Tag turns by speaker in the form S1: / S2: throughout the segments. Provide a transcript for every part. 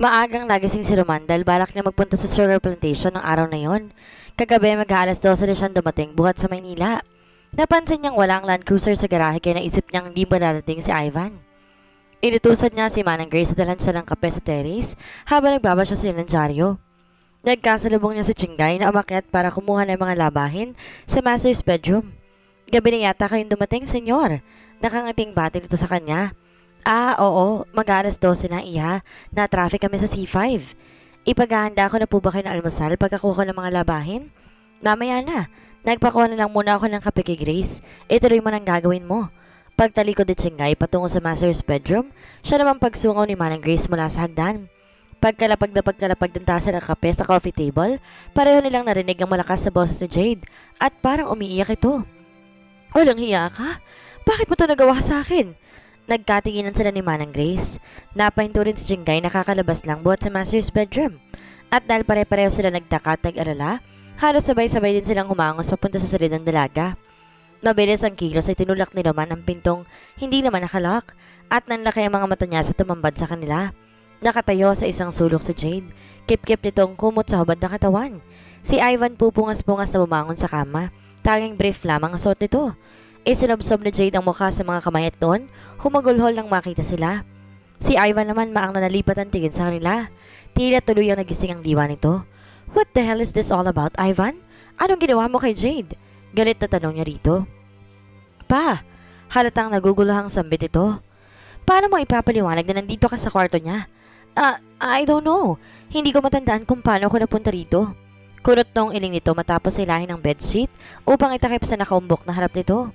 S1: Maagang nagising si Roman dahil balak niya magpunta sa sugar plantation ng araw na yon. Kagabi mag-aalas 12 na siyang dumating buhat sa Maynila. Napansin niyang walang Land Cruiser sa garahe kaya naisip niyang hindi malarating si Ivan. Inutusan niya si Manang Grace na dalhan siya ng kape sa terrace habang nagbabasya sila ng dyaryo. Nagkasalubong niya si Chingay na umakyat para kumuha ng mga labahin sa master's bedroom. Gabi na yata kayong dumating, senyor. Nakangating bati nito sa kanya. Ah, oo. Mag-alas 12 na, iha. Na-traffic kami sa C5. Ipaghahanda ako na po ba kayo ng almusal pagkakuha ko ng mga labahin? Mamaya na. Nagpakuha na lang muna ako ng kape kay Grace. Ituloy mo nang gagawin mo. Pagtalikod ni Chingay patungo sa master's bedroom, siya naman pagsungaw ni Manang Grace mula sa hagdan. Pagkalapag ng tasa ng kape sa coffee table, pareho nilang narinig ang malakas sa boses ni Jade at parang umiiyak ito. Walang hiya ka? Bakit mo ito nagawa sa akin? Nagkatinginan sila ni Manang Grace. Napahinto rin si Chingay nakakalabas lang buhat sa master's bedroom. At dahil pare-pareho sila nagtaka at nag-alala, halos sabay-sabay din silang humangos papunta sa silid ng dalaga. Mabilis ang kilos ay tinulak ni Roman ang pintong hindi naman nakalak at nanlaki ang mga mata niya sa tumambad sa kanila. Nakatayo sa isang sulok si Jade. Kip-kip nitong kumot sa hubad na katawan. Si Ivan pupungas-pungas na bumangon sa kama. Tanging brief lamang ang suot nito. Isinobsob ni Jade ang mukha sa mga kamay at noon, humagulhol nang makita sila. Si Ivan naman maang nanalipat ang tingin sa kanila. Tila tuloy ang nagising ang diwa nito. What the hell is this all about, Ivan? Anong ginawa mo kay Jade? Galit na tanong niya rito. Pa, halatang naguguluhang sambit ito. Paano mo ipapaliwanag na nandito ka sa kwarto niya? I don't know. Hindi ko matandaan kung paano ako napunta rito. Kunot nung iling nito matapos hilahin ng bedsheet upang itakip sa nakaumbok na harap nito.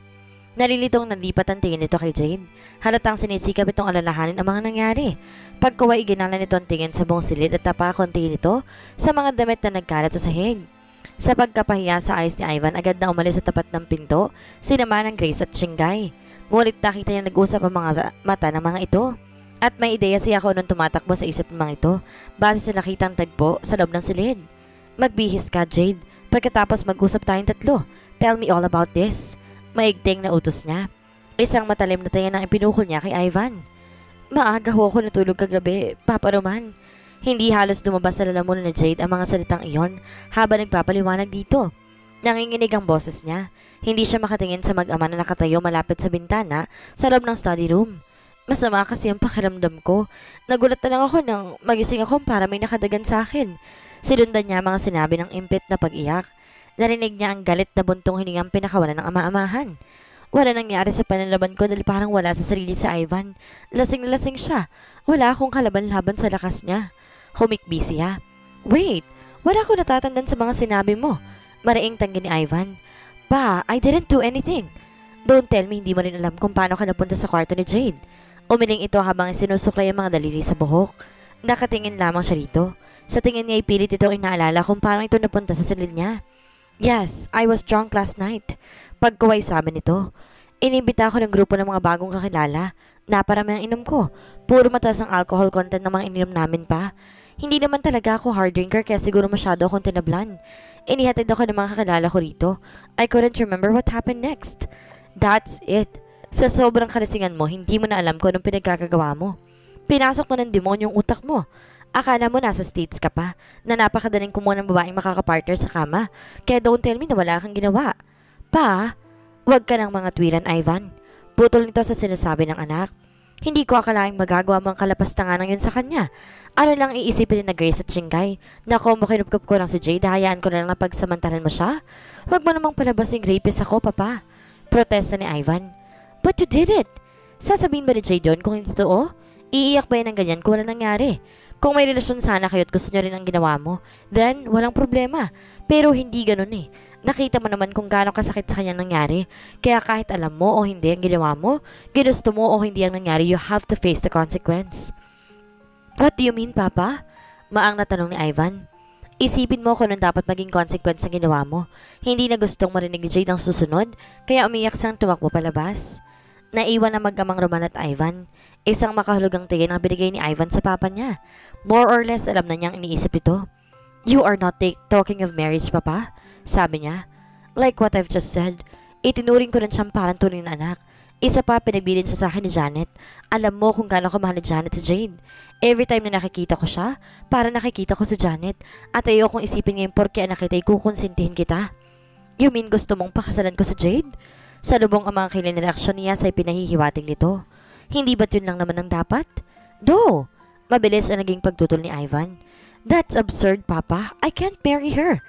S1: Nalilitong nalipat ang tingin nito kay Jade. Halatang sinisikap itong alalahanin ang mga nangyari. Pagkaway iginala nito ang tingin sa buong silid at tapakon tingin nito sa mga damit na nagkalat sa sahig. Sa pagkapahiya sa ayos ni Ivan, agad na umalis sa tapat ng pinto, sinama ng Grace at Chingay. Ngunit nakita niya nag-usap ang mga mata ng mga ito. At may ideya siya kung anong tumatakbo sa isip ng mga ito, base sa nakitang tagpo sa loob ng silid. Magbihis ka, Jade. Pagkatapos mag-usap tayong tatlo. Tell me all about this. Maigting na utos niya. Isang matalim na tingin ang ipinukol niya kay Ivan. Maaga ho ako natulog kagabi, Papa Roman. Hindi halos lumabas sa lalamunan ni Jade ang mga salitang iyon habang nagpapaliwanag dito. Nanginginig ang boses niya. Hindi siya makatingin sa mag-ama na nakatayo malapit sa bintana sa loob ng study room. Masama kasi ang pakiramdam ko. Nagulat na lang ako nang magising ako para may nakadagan sa akin. Sinundan niya mga sinabi ng impit na pag-iyak. Narinig niya ang galit na buntong hiningang pinakawalan ng ama-amahan. Wala nangyari sa panlalaban ko dahil parang wala sa sarili sa Ivan. Lasing na lasing siya. Wala akong kalaban-laban sa lakas niya. Humikbi siya. Wait, wala ko natatandaan sa mga sinabi mo. Maraing tanggi ni Ivan. Pa, I didn't do anything. Don't tell me hindi mo rin alam kung paano ka napunta sa kwarto ni Jade. Umiling ito habang sinusuklay ang mga daliri sa buhok. Nakatingin lamang siya rito. Sa tingin niya ay pilit itong inaalala kung paano ito napunta sa silid niya. Yes, I was drunk last night. Pagkaway sabi nito. Inimbita ako ng grupo ng mga bagong kakilala. Naparami ang inom ko. Puro mataas ang alcohol content ng mga ininom namin pa. Hindi naman talaga ako hard drinker kaya siguro masyado akong tinablan. Inihatid ako ng mga kakilala ko rito. I couldn't remember what happened next. That's it. Sa sobrang kalasingan mo, hindi mo na alam kung anong pinagkakagawa mo. Pinasok na ng demonyong utak mo. Akala mo nasa States ka pa, na napakadaling kumuha ng babaeng makakapartner sa kama. Kaya don't tell me na wala kang ginawa. Pa, wag ka ng mga tuwiran, Ivan. Putol nito sa sinasabi ng anak. Hindi ko akalaing magagawa mo ang kalapastangan yun sa kanya. Ano lang iisipin ni na Grace at Chingay? Naku, makinupkup ko lang si Jade, hayaan ko na lang na pagsamantalan mo siya. Wag mo namang palabasing rapist ako, papa. Protesta ni Ivan. But you did it. Sasabihin ba ni Jade doon kung hindi totoo? Iiyak ba yan ng ganyan kung wala nangyari? Kung may relasyon sana kayo at gusto nyo rin ang ginawa mo, then walang problema. Pero hindi ganun eh. Nakita mo naman kung gaano kasakit sa kanya nangyari. Kaya kahit alam mo o hindi ang ginawa mo, ginusto mo o hindi ang nangyari, you have to face the consequence. What do you mean, Papa? Maang na tanong ni Ivan. Isipin mo kung anong dapat maging consequence sa ginawa mo. Hindi na gustong marinig ni Jade ang susunod, kaya umiyak siyang tumakbo palabas. Naiwan na mag-amang Roman at Ivan. Isang makahulugang tingin ang binigay ni Ivan sa papa niya. More or less alam na niyang iniisip ito. You are not talking of marriage, Papa? Sabi niya. Like what I've just said, itinuring ko rin siyang parang tunay na anak. Isa pa, pinagbilin siya sa akin ni Janet. Alam mo kung gaano kamahal ni Janet si Jade. Every time na nakikita ko siya, para nakikita ko si Janet. At ayokong isipin ngayon porke anak kita, kukonsintihin kita. You mean gusto mong pakasalan ko si Jade? Sa lubong ang mga kilin na reaksyon niya sa pinahihiwating nito. Hindi ba't yun lang naman ang dapat? No! Mabilis ang naging pagtutol ni Ivan. That's absurd, Papa. I can't marry her.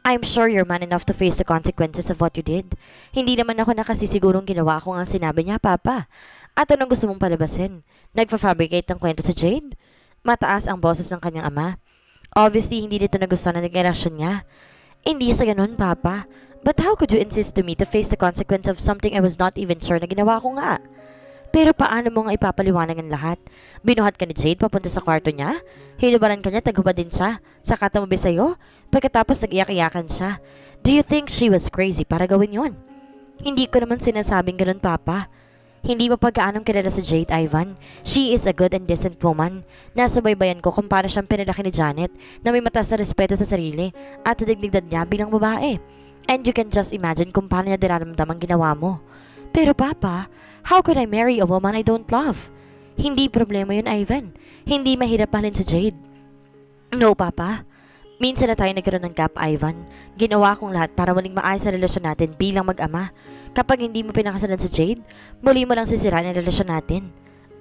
S1: I'm sure you're man enough to face the consequences of what you did. Hindi naman ako nakasisigurong ginawa ko ang sinabi niya, Papa. At anong gusto mong palabasin? Nagfa-fabricate ng kwento si Jade? Mataas ang boses ng kanyang ama. Obviously, hindi dito nagustuhan na nag-reaksyon niya. Hindi sa ganun, Papa. But how could you insist to me to face the consequence of something I was not even sure na ginawa ko nga? Pero paano mo nga ipapaliwanag ang lahat? Binuhat ka ni Jade papunta sa kwarto niya? Hinubaran ka niya, taghubad din siya? Saka tumabi sa'yo? Pagkatapos nag-iyak-iyakan siya? Do you think she was crazy para gawin yon? Hindi ko naman sinasabing ganun, Papa. Hindi pa pagkaanong kilala si Jade, Ivan. She is a good and decent woman. Nasa baybayan ko kung paano siyang pinalaki ni Janet na may mataas na respeto sa sarili at sa dignidad niya bilang babae. And you can just imagine kung paano niya dinaramdam ang ginawa mo. Pero Papa, how could I marry a woman I don't love? Hindi problema yun, Ivan. Hindi mahirap mahalin si Jade. No, Papa. Minsan na tayo nagkaroon ng gap, Ivan. Ginawa kong lahat para muling maayos ang relasyon natin bilang mag-ama. Kapag hindi mo pinakasalan si Jade, muli mo lang sisiraan ang relasyon natin.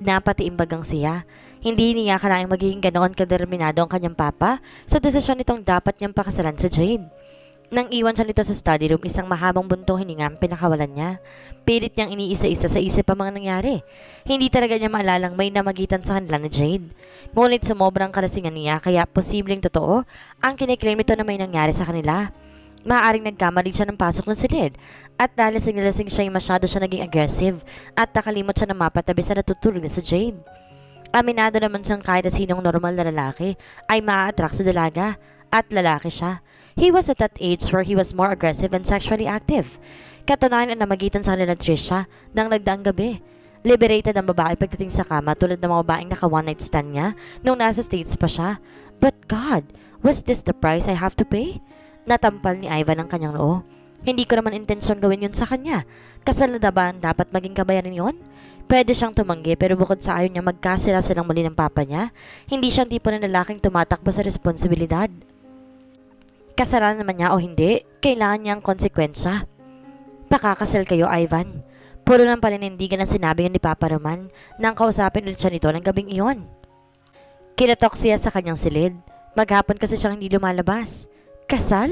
S1: Napatiimbagang siya. Hindi niya kailangang magiging ganoon kadeterminado ang kanyang papa sa desisyon nitong dapat niyang pakasalan si Jade. Nang iwan siya nito sa study room, isang mahabang buntong hininga ang pinakawalan niya. Pilit niyang iniisa-isa sa isip ang mga nangyari. Hindi talaga niya maalalang may namagitan sa kanila na Jade. Ngunit sumobrang kalasingan niya kaya posibleng totoo ang kiniklaim nito na may nangyari sa kanila. Maaaring nagkamali siya ng pasok ng silid at dahil lasing siya masyado siya naging aggressive at nakalimot siya na mapatabi sa natutulog na sa Jade. Aminado naman siyang kahit na sinong normal na lalaki ay maa-attract sa dalaga at lalaki siya. He was at that age where he was more aggressive and sexually active. Katunayan ang namagitan sa kanila Trisha nang nagdaang gabi. Liberated ang babae pagdating sa kama tulad ng mga babaeng naka one night stand niya nung nasa States pa siya. But God, was this the price I have to pay? Natampal ni Ivan ang kanyang noo. Hindi ko naman intensyon gawin yun sa kanya. Kasal na ba dapat maging kabayaran yun? Pwede siyang tumanggi pero bukod sa ayaw niya magkasila silang muli ng papa niya, hindi siyang tipo ng lalaking tumatakbo sa responsibilidad. Kasalanan naman niya o hindi, kailangan niyang konsekwensya. Pakakasal kayo, Ivan. Puro ng paninindigan ang sinabi ni Papa Roman nang kausapin ulit siya nito ng gabing iyon. Kinatok siya sa kanyang silid. Maghapon kasi siyang hindi lumalabas. Kasal?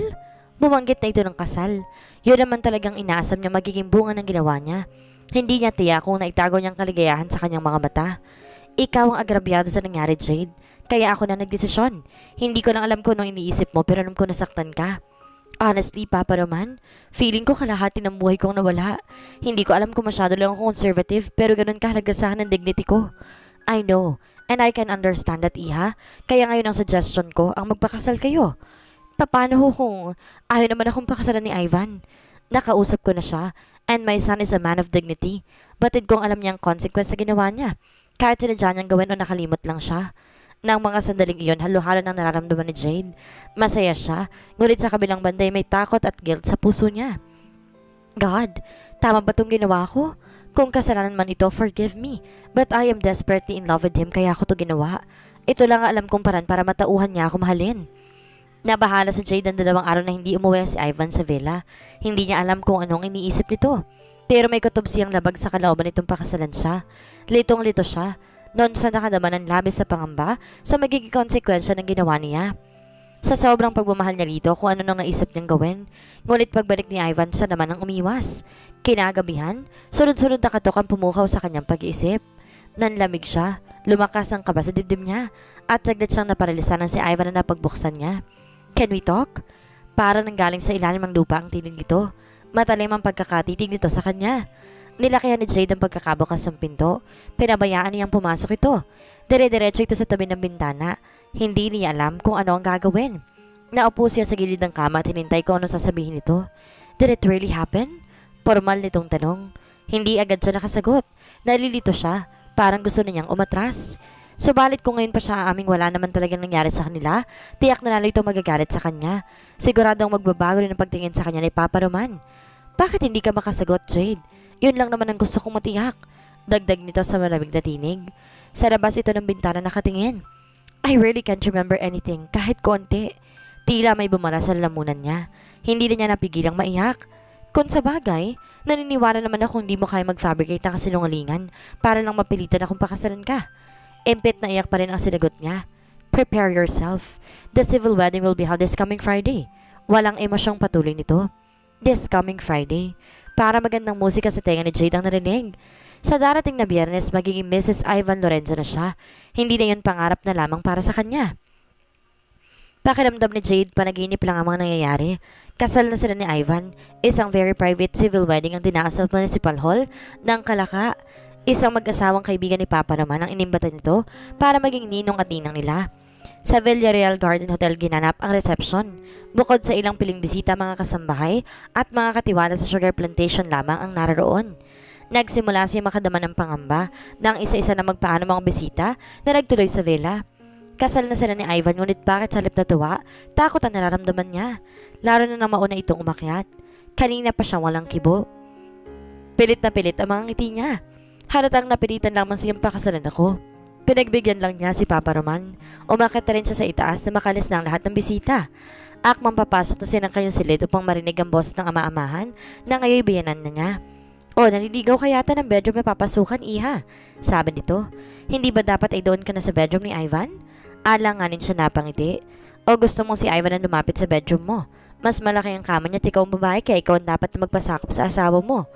S1: Bumanggit na ito ng kasal. Yun naman talagang inaasam niya magiging bunga ng ginawa niya. Hindi niya tiyak kung naitago niyang kaligayahan sa kanyang mga mata. Ikaw ang agrabyado sa nangyari, Jade. Kaya ako na nagdesisyon. Hindi ko lang alam kung anong iniisip mo pero alam ko nasaktan ka. Honestly, Papa Roman, feeling ko kalahati ng buhay kong nawala. Hindi ko alam kung masyado lang ako conservative pero ganun kahalaga sa akin ng dignity ko. I know, and I can understand that, Iha. Kaya ngayon ang suggestion ko ang magpakasal kayo. Paano ho kung ayaw naman akong pakasalan ni Ivan? Nakausap ko na siya, and my son is a man of dignity. Batid kong alam niya ang consequence sa ginawa niya. Kahit sinadya niyang gawin o nakalimot lang siya. Nang mga sandaling iyon, halo-halo ng nararamdaman ni Jade. Masaya siya, ngunit sa kabilang banday may takot at guilt sa puso niya. God, tama ba itong ginawa ko? Kung kasalanan man ito, forgive me. But I am desperately in love with him kaya ako to ginawa. Ito lang ang alam kong paraan para matauhan niya ako mahalin. Nabahala sa Jade ang 2 araw na hindi umuwi si Ivan sa villa. Hindi niya alam kung anong iniisip nito. Pero may kutob siyang labag sa kalooban nitong pakasalan siya. Litong-lito siya. Noon sa nakadaman ng labis sa pangamba sa magiging konsekwensya ng ginawa niya. Sa sobrang pagmamahal niya rito kung ano nang naisip niyang gawin, ngunit pagbalik ni Ivan siya naman ang umiwas. Kinagabihan, sunod-sunod na katok ang pumukaw sa kanyang pag-iisip. Nanlamig siya, lumakas ang kaba sa dibdib niya, at saglit siyang naparalisa ng si Ivan na napagbuksan niya. Can we talk? Para nanggaling sa ilalim ng lupa ang tinig nito. Matalim ang pagkakatitig nito sa kanya. Nilakihan ni Jade ang pagkakabukas ng pinto. Pinabayaan niyang pumasok ito. Dire-diretso ito sa tabi ng bintana. Hindi niya alam kung ano ang gagawin. Naupo siya sa gilid ng kama at hinintay kung ano sasabihin nito. Did it really happen? Formal nitong tanong. Hindi agad siya nakasagot. Nalilito siya. Parang gusto niyang umatras. Subalit kung ngayon pa siya aaming wala naman talagang nangyari sa kanila, tiyak na lalo ito magagalit sa kanya. Siguradong magbabago rin ang pagtingin sa kanya ni Papa Roman. Bakit hindi ka makasagot, Jade? Yun lang naman ang gusto kong matiyak. Dagdag nito sa malamig na tinig. Sa labas ito ng bintana nakatingin. I really can't remember anything, kahit konti. Tila may bumara sa lalamunan niya. Hindi na niya napigilang maiyak. Kung sa bagay, naniniwala naman ako hindi mo kaya mag-fabricate ng kasinungalingan para lang mapilitan akong pakasalan ka. Impit na iyak pa rin ang sinagot niya. Prepare yourself. The civil wedding will be held this coming Friday. Walang emosyong patuloy nito. This coming Friday. Para magandang musika sa tenga ni Jade ang narinig. Sa darating na Biyernes, magiging Mrs. Ivan Lorenzo na siya. Hindi na yun pangarap na lamang para sa kanya. Pakiramdam ni Jade, panaginip lang ang mga nangyayari. Kasal na sila ni Ivan. Isang very private civil wedding ang tinaas sa Municipal Hall ng Kalaka. Isang mag-asawang kaibigan ni Papa naman ang inimbatan nito para maging ninong at ninang nila. Sa Villarreal Garden Hotel ginanap ang reception. Bukod sa ilang piling bisita, mga kasambahay at mga katiwala sa sugar plantation lamang ang naroon. Nagsimula siya makadama ng pangamba ng isa-isa na magpaano mga bisita na nagtuloy sa villa. Kasal na sila ni Ivan, ngunit bakit sa halip na tuwa, takot ang nararamdaman niya. Laro na nang mauna itong umakyat. Kanina pa siyang walang kibo. Pilit na pilit ang mga ngiti niya. Halatang napilitan lamang siyang pakasalan ako. Pinagbigyan lang niya si Papa Roman. Umakyat na rin siya sa itaas na makalis na ang lahat ng bisita. Akmang papasok na siya ng kanyang silid upang marinig ang boses ng ama-amahan na ngayon biyanan na niya. O, naliligaw ka yata ng bedroom na papasukan, iha. Sabi nito, hindi ba dapat ay doon ka na sa bedroom ni Ivan? Alanganin siya napangiti. O gusto mong si Ivan ang lumapit sa bedroom mo? Mas malaki ang kama niya at ikaw ang babae kaya ikaw ang dapat na magpasakop sa asawa mo.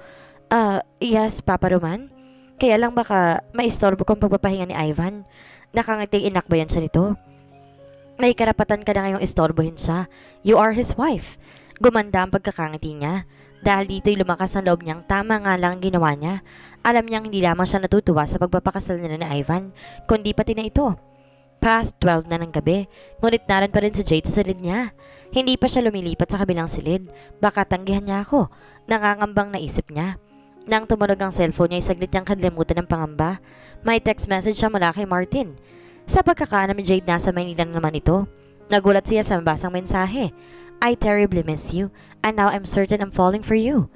S1: Yes, Papa Roman. Kaya lang baka maistorbo kong pagpapahinga ni Ivan. Nakangiting inakbayan siya nito. May karapatan ka na ngayong istorbohin siya. You are his wife. Gumanda ang pagkakangiti niya. Dahil dito'y lumakas ang loob niyang tama nga lang ang ginawa niya. Alam niyang hindi lamang siya natutuwa sa pagpapakasal nila ni Ivan, kundi pati na ito. Past 12 na ng gabi, ngunit naran pa rin si Jade sa silid niya. Hindi pa siya lumilipat sa kabilang silid. Baka tanggihan niya ako. Nangangambang naisip niya. Nang tumunog ang cellphone niya, saglit niyang kadlimutan ng pangamba. May text message siya mula kay Martin. Sa pagkakaanam ni Jade, nasa Maynila na naman ito. Nagulat siya sa mabasang mensahe. I terribly miss you, and now I'm certain I'm falling for you.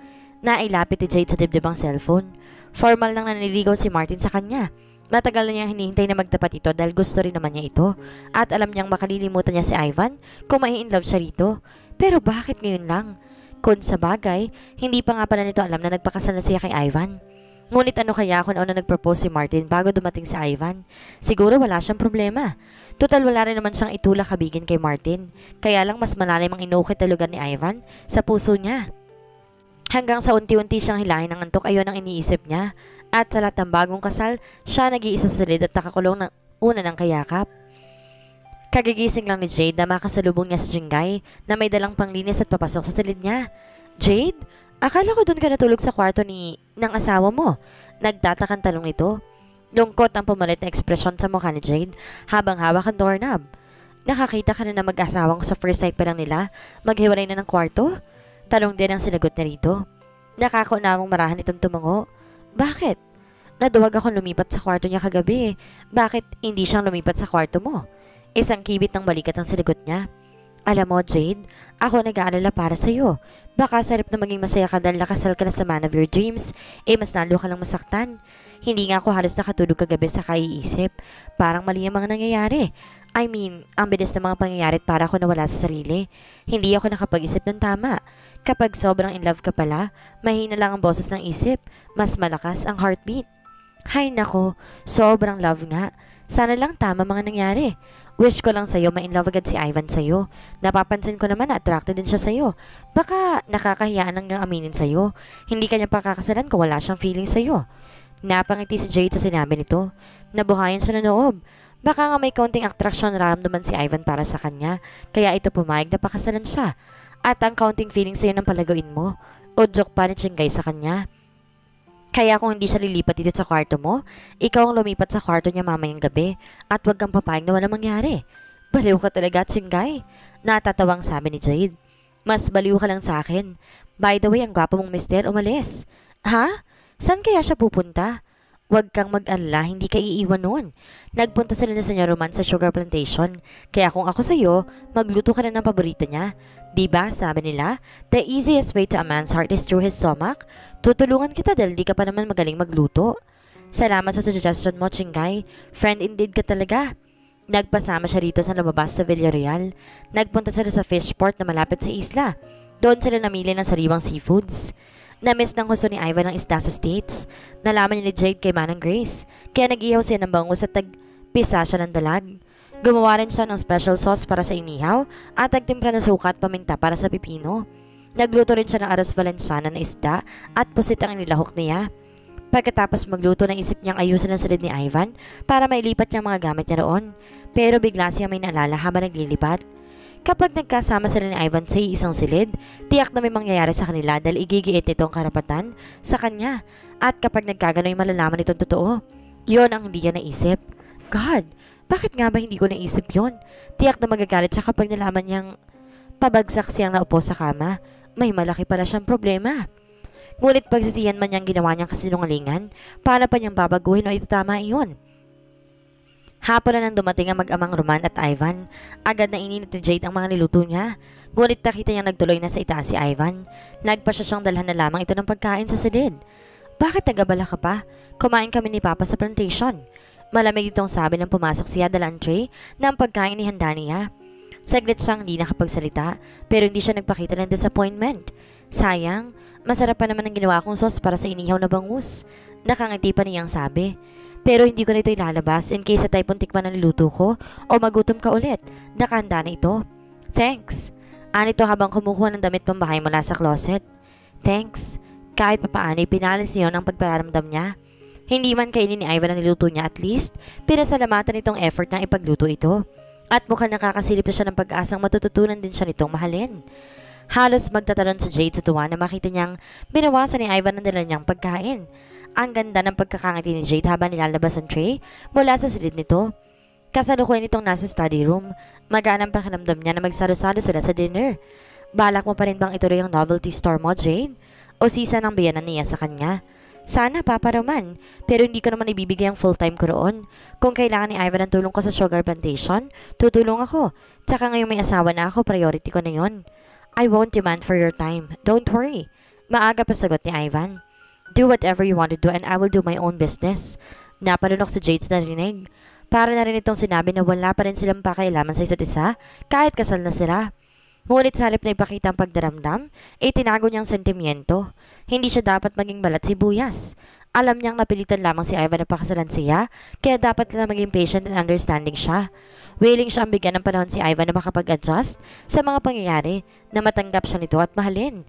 S1: Nailapit ni Jade sa dibdib ang cellphone. Formal nang naniligaw si Martin sa kanya. Matagal na niyang hinihintay na magtapat ito dahil gusto rin naman niya ito. At alam niyang makalilimutan niya si Ivan kung mai-inlove siya rito. Pero bakit ngayon lang? Kung sa bagay, hindi pa nga pala nito alam na nagpakasal na siya kay Ivan. Ngunit ano kaya kung ano nag-propose si Martin bago dumating si Ivan? Siguro wala siyang problema. Total wala rin naman siyang itulak kabigin kay Martin. Kaya lang mas malalim ang inukit na lugar ni Ivan sa puso niya. Hanggang sa unti-unti siyang hilahin ng antok, ayon ang iniisip niya. At sa lahat ng bagong kasal, siya nag-iisa sa silid at nakakulong ng una ng kayakap. Kagigising lang ni Jade na makasalubong niya si Jingay na may dalang panglinis at papasok sa silid niya. Jade? Akala ko doon ka natulog sa kwarto ng asawa mo. Nagtatakang talong nito. Lungkot ang pumalit na ekspresyon sa mukha ni Jade habang hawak ang doorknob. Nakakita ka na mag-asawang sa first night pa lang nila, maghiwalay na ng kwarto? Talong din ang sinagot niya rito. Nakakaunawang marahan itong tumango. Bakit? Naduwag akong lumipat sa kwarto niya kagabi. Bakit hindi siyang lumipat sa kwarto mo? Isang kibit ng balikat ang sinagot niya. Alam mo, Jade, ako nag-aalala para sa'yo. Baka sarap na maging masaya ka dahil nakasal ka na sa man of your dreams, mas lalo ka lang masaktan. Hindi nga ako halos nakatulog kagabi sa kaiisip. Parang mali ang mga nangyayari. I mean, ang bilis ng mga pangyayari at para ako nawala sa sarili. Hindi ako nakapag-isip ng tama. Kapag sobrang in love ka pala, mahina lang ang boses ng isip. Mas malakas ang heartbeat. Hay nako, sobrang love nga. Sana lang tama mga nangyari. Wish ko lang sa'yo ma-inlove agad si Ivan sa'yo. Napapansin ko naman na attracted din siya sa'yo. Baka nakakahiyaan lang niyang aminin sa'yo. Hindi kanya pakakasalan kung wala siyang feeling sa'yo. Napangiti si Jade sa sinabi nito. Nabuhayan siya na loob. Baka nga may kaunting attraction nararamdaman si Ivan para sa kanya. Kaya ito pumayag na pakasalan siya. At ang kaunting feeling sa'yo ng palagawin mo. Udyok pa ni Chingay sa kanya. Kaya kung hindi siya lilipat dito sa kwarto mo, ikaw ang lumipat sa kwarto niya mamayang gabi at huwag kang papayag na walang mangyari. Baliw ka talaga, Chingay. Natatawang sabi ni Jade. Mas baliw ka lang sa akin. By the way, ang gwapo mong mister umalis. Ha? Saan kaya siya pupunta? Huwag kang mag-alala, hindi ka iiwan noon. Nagpunta sila na Senyor Roman sa sugar plantation. Kaya kung ako sa'yo, magluto ka na ng paborito niya. Diba, sabi nila, the easiest way to a man's heart is through his stomach. Tutulungan kita dahil di ka pa naman magaling magluto. Salamat sa suggestion mo, Chingay. Friend indeed ka talaga. Nagpasama siya rito sa lumabas sa Villarreal. Nagpunta sila sa fish port na malapit sa isla. Doon sila namili ng sariwang seafoods. Namiss ng gusto ni Ivan ng isda sa States. Nalaman niya ni Jade kay Manang Grace. Kaya nag-ihaw siya ng bangus at nagpisa siya ng dalag. Gumawa rin siya ng special sauce para sa inihaw at nagtimpla ng suka at paminta para sa pipino. Nagluto rin siya ng arroz valenciana na isda at pusit ang nilahok niya. Pagkatapos magluto, naisip niyang ayusin ang silid ni Ivan para mailipat niyang mga gamit niya roon. Pero bigla siya may naalala habang naglilipat. Kapag nagkasama sila ni Ivan sa isang silid, tiyak na may mangyayari sa kanila dahil igigiit itong karapatan sa kanya. At kapag nagkagano'y malalaman itong totoo, yon ang hindi niya naisip. God, bakit nga ba hindi ko naisip yon? Tiyak na magagalit siya kapag nalaman niyang pabagsak siyang naupo sa kama. May malaki pala siyang problema. Ngunit pagsisihan man niyang ginawa niyang kasinungalingan, paano pa niyang babaguhin o itatama iyon? Hapon na nang dumating ang mag-amang Roman at Ivan. Agad na ininit ni Jade ang mga niluto niya. Ngunit nakita niyang nagtuloy na sa itaas si Ivan. Nagpasya siyang dalhan na lamang ito ng pagkain sa silid. Bakit nagabala ka pa? Kumain kami ni Papa sa plantation. Malamig itong sabi nang pumasok siya dala ang tray ng pagkain ni handa niya. Saglit siyang hindi nakapagsalita pero hindi siya nagpakita ng disappointment. Sayang, masarap pa naman ang ginawa kong sauce para sa inihaw na bangus. Nakangiti pa niyang sabi. Pero hindi ko na ito ilalabas in case sa tayo tikman ng niluto ko o magutom ka ulit. Nakahanda na ito. Thanks. Anito habang kumukuha ng damit pambahay mula sa closet. Thanks. Kahit papaano pinalis niyo ang pagparamdam niya. Hindi man kainin ni Ivan ang niluto niya at least, pinasalamatan itong effort ng ipagluto ito. At mukhang nakakasilip na siya ng pag-asang matututunan din siya nitong mahalin. Halos magtatalon si Jade sa tuwa na makita niyang binawasan ni Ivan ang dala niyang pagkain. Ang ganda ng pagkakangiti ni Jade habang nilalabas ang tray mula sa silid nito. Kasalukuyan itong nasa study room. Magaan ang pakiramdam niya na magsalo-salo sila sa dinner. Balak mo pa rin bang ituloy ang novelty store mo, Jade? O sisa ng biyanan niya sa kanya? Sana, Papa Roman. Pero hindi ko naman ibibigay ang full-time ko roon. Kung kailangan ni Ivan ng tulong ko sa sugar plantation, tutulong ako. Tsaka ngayong may asawa na ako, priority ko na yon. I won't demand for your time. Don't worry. Maaga pa sagot ni Ivan. Do whatever you want to do and I will do my own business. Napalunok si Jade na rinig. Para na rin itong sinabi na wala pa rin silang pakailaman sa isa't isa kahit kasal na sila. Ngunit sa halip na ipakita ang pagdaramdam, tinago niyang sentimiento. Hindi siya dapat maging balat sibuyas. Alam niyang napilitan lamang si Ivan na pakasalan siya, kaya dapat na maging patient and understanding siya. Willing siya ang bigyan ng panahon si Ivan na makapag-adjust sa mga pangyayari na matanggap siya nito at mahalin.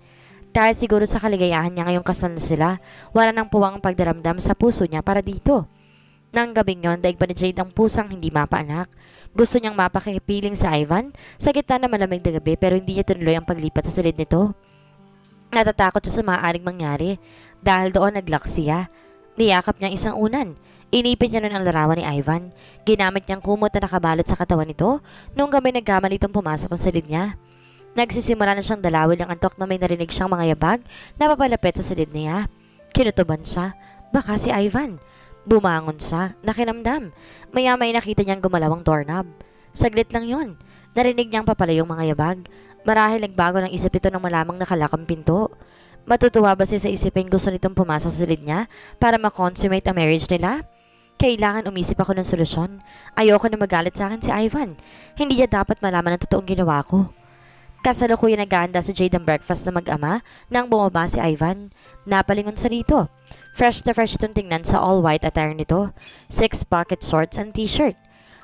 S1: Dahil siguro sa kaligayahan niya ngayong kasal na sila, wala nang puwang pagdaramdam sa puso niya para dito. Nang gabing yon, daig pa ni Jade ang pusang hindi mapaanak. Gusto niyang mapakipiling sa Ivan sa gitna na malamig na gabi pero hindi niya tinuloy ang paglipat sa silid nito. Natatakot siya sa maaaring mangyari dahil doon naglock siya. Niyakap niya isang unan. Inipit niya nun ang larawan ni Ivan. Ginamit niyang kumot na nakabalot sa katawan nito nung gabi nagkamali itong pumasok ang silid niya. Nagsisimula na siyang dalawin ng antok na may narinig siyang mga yabag na papalapit sa silid niya. Kinutuban siya. Baka si Ivan. Bumangon siya. Nakinamdam. Maya-may nakita niyang gumalaw ang doorknob. Saglit lang yon. Narinig niyang papalayong mga yabag. Marahil nagbago ng isip ito nang malamang nakalakang pinto. Matutuwa ba siya sa isipin gusto nitong pumasok sa silid niya para makonsummate ang marriage nila? Kailangan umisip ako ng solusyon. Ayoko na magalit sa akin si Ivan. Hindi niya dapat malaman ang totoong ginawa ko. Kasalukuyan naghahanda si Jade ng breakfast na mag-ama nang bumaba si Ivan. Napalingon sa rito. Fresh na fresh itong tingnan sa all-white attire nito. 6-pocket shorts and t-shirt.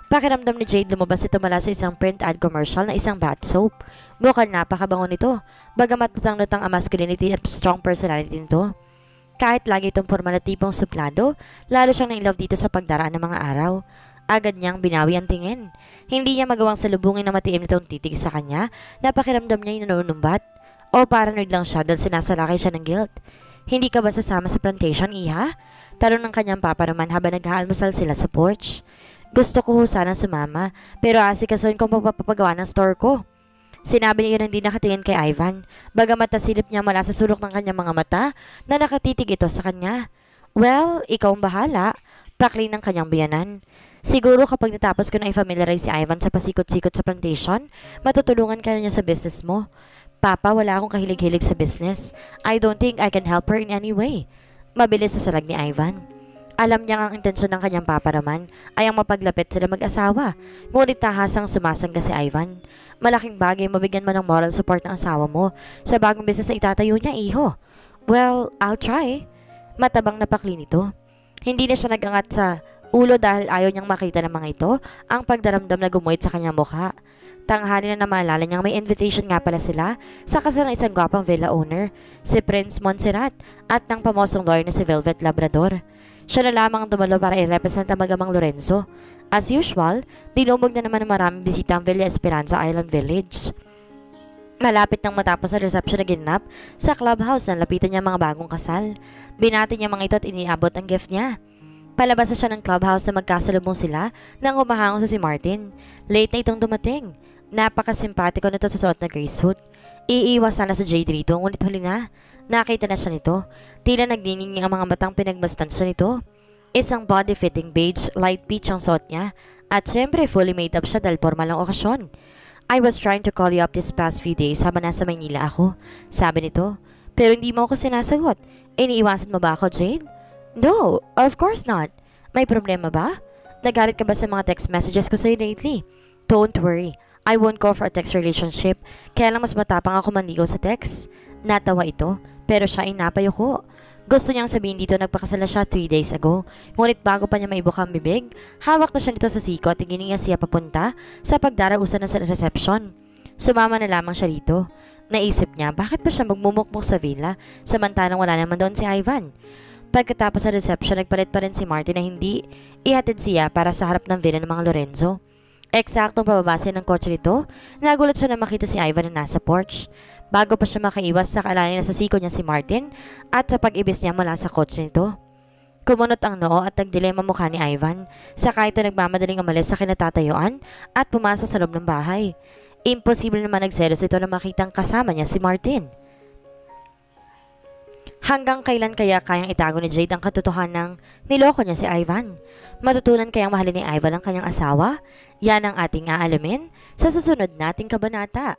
S1: Pakiramdam ni Jade lumabas ito mula sa isang print ad commercial na isang bath soap. Mukhang napakabango nito. Bagamat lutang-lutang ang masculinity at strong personality nito. Kahit lagi itong formal at tipong suplado, lalo siyang na-inlove dito sa pagdaraan ng mga araw. Agad niyang binawi ang tingin. Hindi niya magawang salubungin na matiim nitong titig sa kanya na pakiramdam niya yung nanunumbat. O paranoid lang siya dahil sinasalakay siya ng guilt. Hindi ka ba sasama sa plantation, Iha? Tanong ng kanyang papa naman habang nag-aalmusal sila sa porch. Gusto ko sana sumama pero asikasuhin kong pagpapagawa ng store ko. Sinabi niya yun hindi nakatingin kay Ivan. Bagamat nasilip niya mula sa sulok ng kanyang mga mata na nakatitig ito sa kanya. Well, ikaw ang bahala. Pakling ng kanyang biyanan. Siguro kapag natapos ko na i-familiarize si Ivan sa pasikot-sikot sa plantation, matutulungan ka na niya sa business mo. Papa, wala akong kahilig-hilig sa business. I don't think I can help her in any way. Mabilis sa sarag ni Ivan. Alam niya ang intensyon ng kanyang papa naman ay ang mapaglapit sila mag-asawa. Ngunit tahasang sumasangga si Ivan. Malaking bagay mabigyan mo ng moral support ng asawa mo sa bagong business na itatayo niya, iho. Well, I'll try. Matabang na pakli nito. Hindi na siya nagangat sa ulo dahil ayaw niyang makita ng mga ito ang pagdaramdam na gumuhit sa kanyang mukha. Tanghali na maalala niyang may invitation nga pala sila sa kasal ng isang gwapang villa owner, si Prince Montserrat at ng pamosong lawyer na si Velvet Labrador. Siya na lamang dumalo para i-represent ang magamang Lorenzo. As usual, dinumog na naman ng maraming bisita ang Villa Esperanza Island Village. Malapit nang matapos ang reception na ginanap sa clubhouse na lapitan niya mga bagong kasal. Binati niya mga ito at iniabot ang gift niya. Palabas na siya ng clubhouse na magkasalubong sila nang humahangong sa si Martin. Late na itong dumating. Napakasimpatiko nito sa suot na gray suit. Iiwas sana sa Jade rito, ngunit huli na. Nakita na siya nito. Tila nagdinging ang mga matang pinagmastan siya nito. Isang body-fitting beige, light peach ang suot niya. At syempre fully made up siya dahil formal ang okasyon. I was trying to call you up this past few days habang nasa Maynila ako. Sabi nito. Pero hindi mo ako sinasagot. Iniiwasan mo ba ako, Jade? No, of course not. May problema ba? Nagalit ka ba sa mga text messages ko sa'yo lately? Don't worry. I won't go for a text relationship. Kaya lang mas matapang ako manligaw sa text. Natawa ito, pero siya ay napayoko. Gusto niyang sabihin dito nagpakasal na siya 3 days ago. Ngunit bago pa niya maibuk ang bibig, hawak na siya nito sa siko at tingin niya siya papunta sa pagdarausan na sa reception. Sumama na lamang siya rito. Naisip niya bakit pa siya magmumukmuk sa villa samantalang wala naman doon si Ivan. Pagkatapos sa reception, nagpalit pa rin si Martin na hindi ihatid siya para sa harap ng villa ng mga Lorenzo. Eksaktong pababa siya ng kotse nito, nagulat siya na makita si Ivan na nasa porch. Bago pa siya makaiwas sa kalanin na sa siko niya si Martin at sa pag-ibis niya mula sa kotse nito. Kumunot ang noo at nagdilema mukha ni Ivan, saka ito nagmamadaling umalis sa kinatatayuan at pumasok sa loob ng bahay. Imposible naman nagselos ito na makitang kasama niya si Martin. Hanggang kailan kaya kayang itago ni Jade ang katotohanang niloko niya si Ivan? Matutunan kayang mahalin ni Ivan ang kanyang asawa? Yan ang ating aalamin sa susunod nating kabanata.